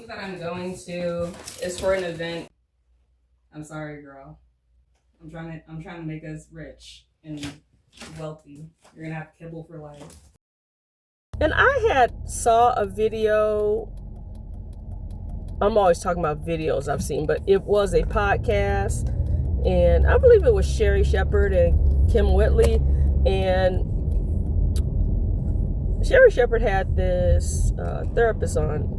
that I'm going to is for an event. I'm sorry, girl. I'm trying to make us rich and wealthy. You're gonna have kibble for life. And I saw a video. I'm always talking about videos I've seen, but it was a podcast, and I believe it was Sherry Shepherd and Kim Whitley, and Sherry Shepherd had this therapist on,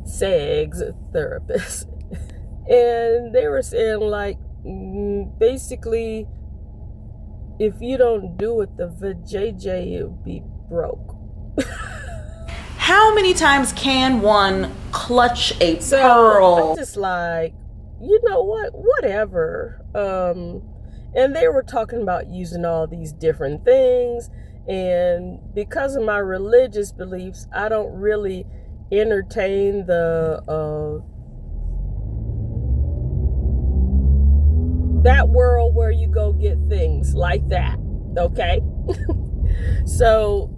sex therapist, and they were saying like, basically, if you don't do it, the vajayjay, you'll be broke. How many times can one clutch a pearl? I'm just like, you know what? Whatever. And they were talking about using all these different things. And because of my religious beliefs, I don't really entertain that world where you go get things like that. Okay? So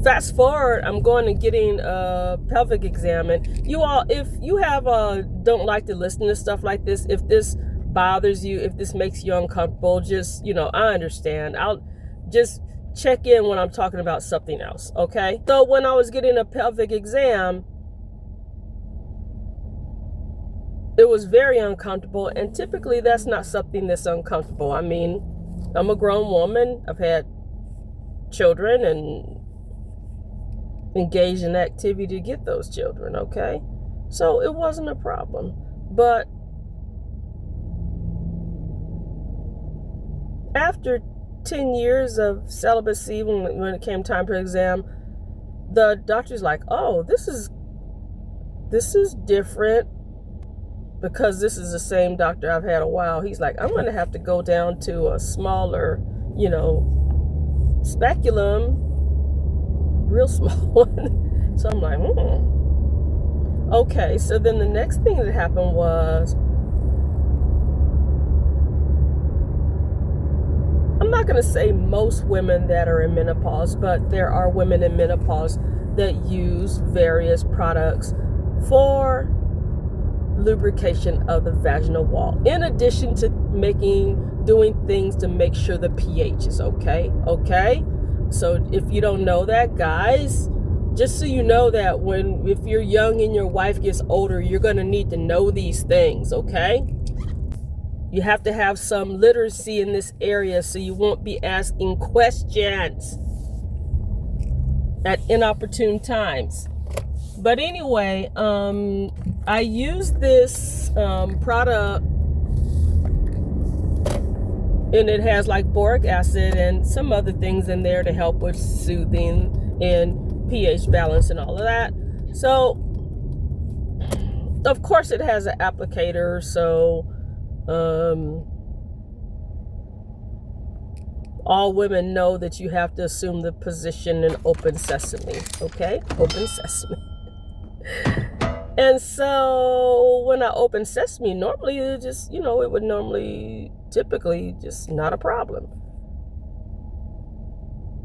fast forward, I'm going and getting a pelvic exam. And you all, if you have don't like to listen to stuff like this, if this bothers you, if this makes you uncomfortable, just, I understand. I'll just check in when I'm talking about something else, okay? So when I was getting a pelvic exam, it was very uncomfortable, and typically that's not something that's uncomfortable. I mean, I'm a grown woman. I've had children and engaged in activity to get those children, okay? So it wasn't a problem. But after 10 years of celibacy, when it came time for exam, the doctor's like, oh, this is different, because this is the same doctor I've had a while. He's like, I'm going to have to go down to a smaller, speculum, real small one. So I'm like, okay. So then the next thing that happened was, I'm not going to say most women that are in menopause, but there are women in menopause that use various products for lubrication of the vaginal wall, in addition to doing things to make sure the pH is okay. So if you don't know that, guys, just so you know that if you're young and your wife gets older, you're going to need to know these things, okay? You have to have some literacy in this area so you won't be asking questions at inopportune times. But anyway, I use this product, and it has like boric acid and some other things in there to help with soothing and pH balance and all of that. So, of course, it has an applicator, so all women know that you have to assume the position in open sesame, okay? Open sesame. And so when I open sesame, normally it just, it would typically just not a problem.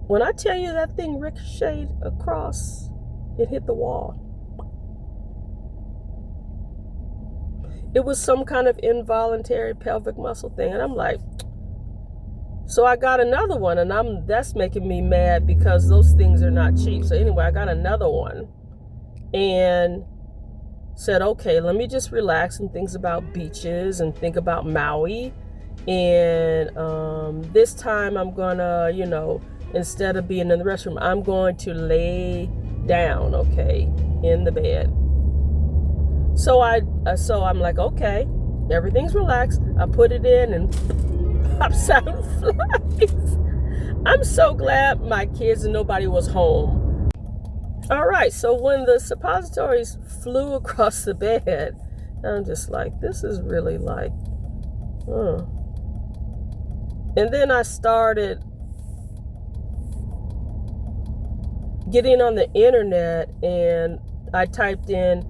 When I tell you that thing ricocheted across, it hit the wall. It was some kind of involuntary pelvic muscle thing. And I'm like, so I got another one, and that's making me mad because those things are not cheap. So anyway, I got another one and said, okay, let me just relax and think about beaches and think about Maui. And this time I'm gonna, instead of being in the restroom, I'm going to lay down, okay, in the bed. So I'm like, okay, everything's relaxed. I put it in and pops out and flies. I'm so glad my kids and nobody was home. All right, so when the suppositories flew across the bed, I'm just like, this is really like, And then I started getting on the internet, and I typed in,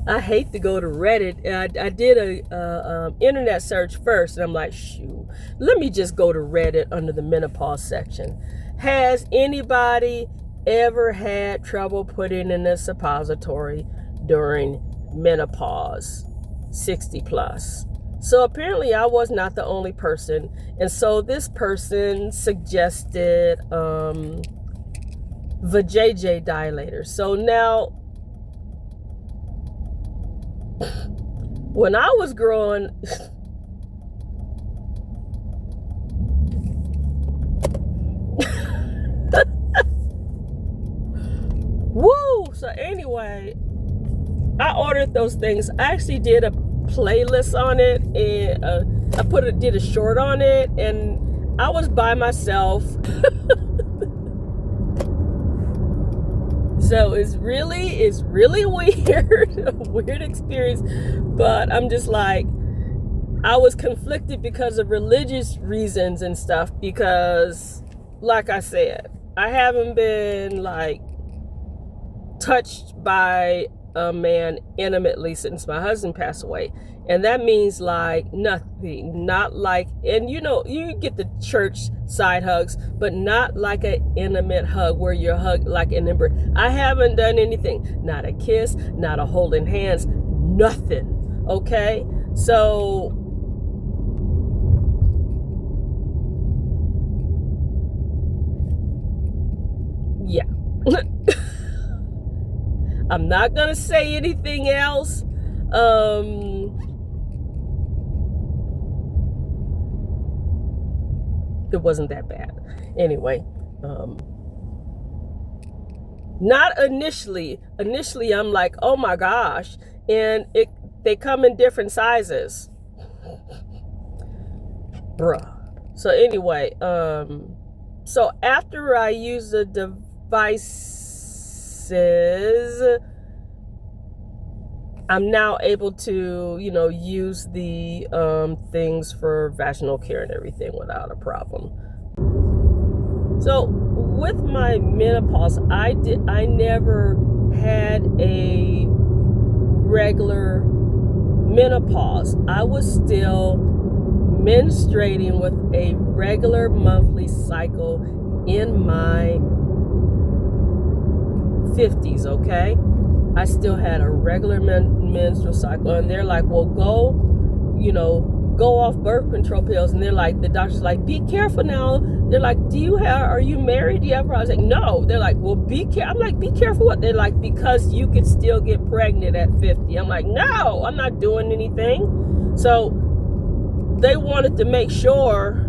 I hate to go to Reddit. I did a internet search first, and I'm like, shoot, Let me just go to Reddit under the menopause section. Has anybody ever had trouble putting in a suppository during menopause, 60 plus? So apparently I was not the only person. And so this person suggested Vajayjay Dilator. So now, when I was growing, woo! So anyway, I ordered those things. I actually did a playlist on it, and I did a short on it, and I was by myself. So it's really weird, a weird experience. But I'm just like, I was conflicted because of religious reasons and stuff, because like I said, I haven't been like touched by a man intimately since my husband passed away. And that means like nothing, not like, and you know, you get the church side hugs, but not like an intimate hug where you're hugged like an embrace. I haven't done anything, not a kiss, not a holding hands, nothing. Okay. So yeah. I'm not gonna say anything else. It wasn't that bad. Anyway, not initially. Initially, I'm like, oh my gosh, and they come in different sizes, bruh. So anyway, so after I use the devices, I'm now able to, you know, use the things for vaginal care and everything without a problem. So with my menopause, I never had a regular menopause. I was still menstruating with a regular monthly cycle in my 50s, okay? I still had a regular menstrual cycle, and they're like, well, go off birth control pills. And they're like, the doctor's like, be careful now. They're like, are you married? Do you have problems? I was like, no. They're like, well, be careful. I'm like, be careful what? They're like, because you could still get pregnant at 50. I'm like, no, I'm not doing anything. So they wanted to make sure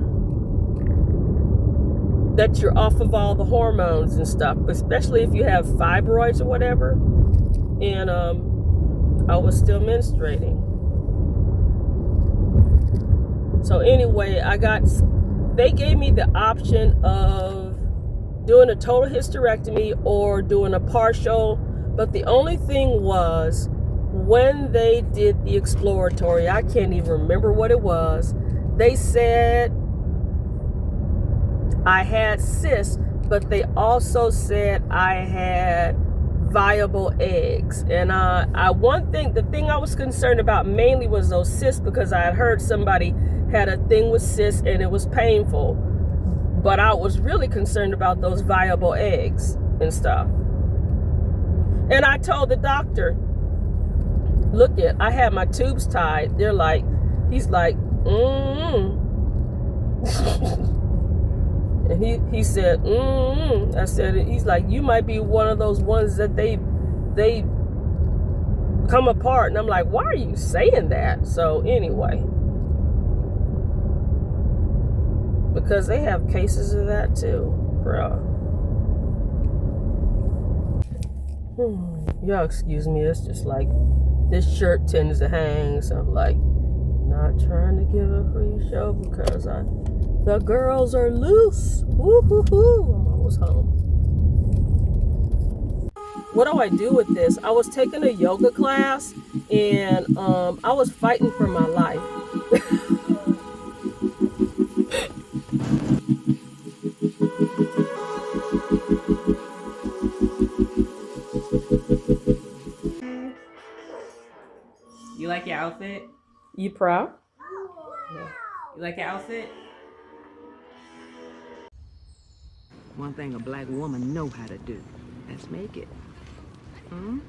that you're off of all the hormones and stuff, especially if you have fibroids or whatever. And I was still menstruating. So anyway, they gave me the option of doing a total hysterectomy or doing a partial. But the only thing was, when they did the exploratory, I can't even remember what it was, they said I had cysts, but they also said I had viable eggs. And the thing I was concerned about mainly was those cysts, because I had heard somebody had a thing with cysts and it was painful. But I was really concerned about those viable eggs and stuff. And I told the doctor, look, I had my tubes tied. He's like, And he said, I said, he's like, you might be one of those ones that they come apart. And I'm like, why are you saying that? So anyway, because they have cases of that too, bro. Y'all excuse me, it's just like this shirt tends to hang, so I'm like not trying to give a free show because the girls are loose. Woo-hoo-hoo. I'm almost home. What do I do with this? I was taking a yoga class, and I was fighting for my life. You like your outfit? You proud? Yeah. You like your outfit? One thing a black woman know how to do. Let's make it. Hmm?